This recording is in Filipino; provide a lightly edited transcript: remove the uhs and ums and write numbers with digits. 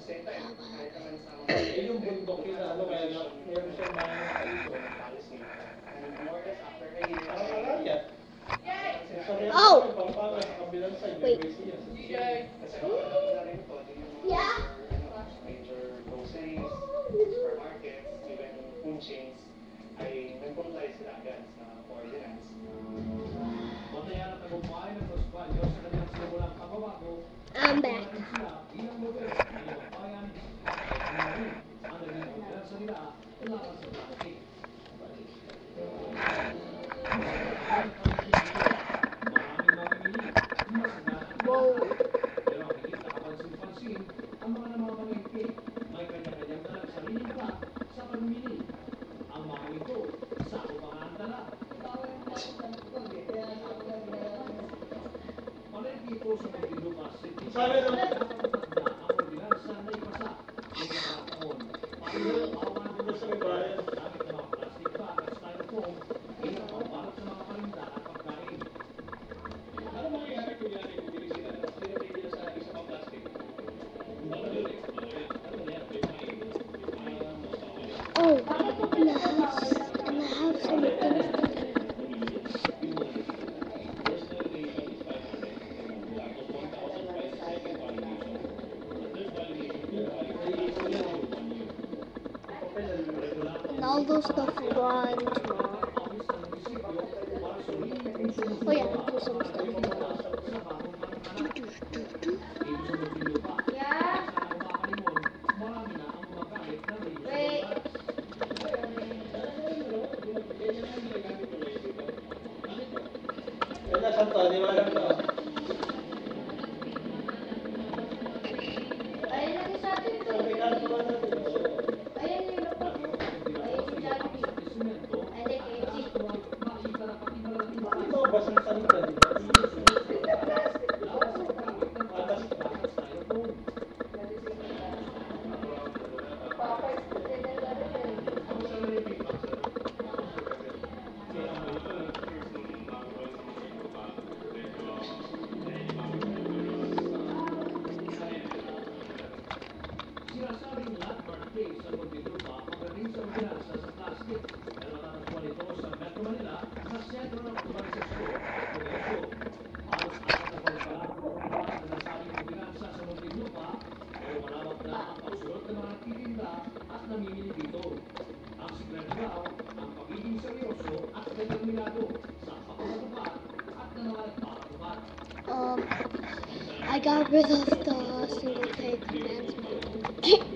Eh, yung bundok yun na ano, kaya meron siyang mga dito. Alayat. Oh! Pampanga sa kabilang side, Wait. may siya. Yeah? Major groceries, supermarkets, even food chains ay nag-comply sila agad sa ordinance. Matayan at tagumpay ng Los Baños sa kanilang simulang kababago. I'm back. Sila bilang modelo ng ilang bayan ang naging ordinansa nila laban sa plastic. Maraming mamimili, masagana ang Wow. pero ang higit na kapansin-pansin ang mga namamalengke. May kanya-kanyang dalang sariling plot sa pamimili. Ang mga ito, sako pa nga ang dala. Palengke ito sa Muntinlupa City. Sabi ng- Ang ordinansa na ipasa. May pagkakataon, paano awan Ano sa may bayan? gamit ng mga plastic bag at styrofoam bilang pambalot sa mga paninda at pagkain. Ano mangyayari kung yan ay bumili sila tapos nilagay nila sa isa pang plastic? Babalik. Ano yan? Oh, in the house. In the house, and the things to do. And all those stuff run tomorrow. Oh yeah, do some stuff. Do, do, do, do. Yan na, Santo, di ba alam to? Sabi ka, di ba natin? Bakit ba basang salita, di ba? Sinasabing landmark place sa Muntinlupa pagdating sa ordinansa sa plastic. Pero matatagpuan ito sa Metro Manila sa sentro ng urbanisasyon at negosyo. Halos apat na taon pa lang pumapagawa sa nasabing ordinansa sa Muntinlupa pero malawak na ang pagsulot ng mga nagtitinda at namimili dito. Ang sikreto daw ang pagiging seryoso at determinado sa pagpapatupad at ng mga nagpapatupad. I got rid of the single pay commandment.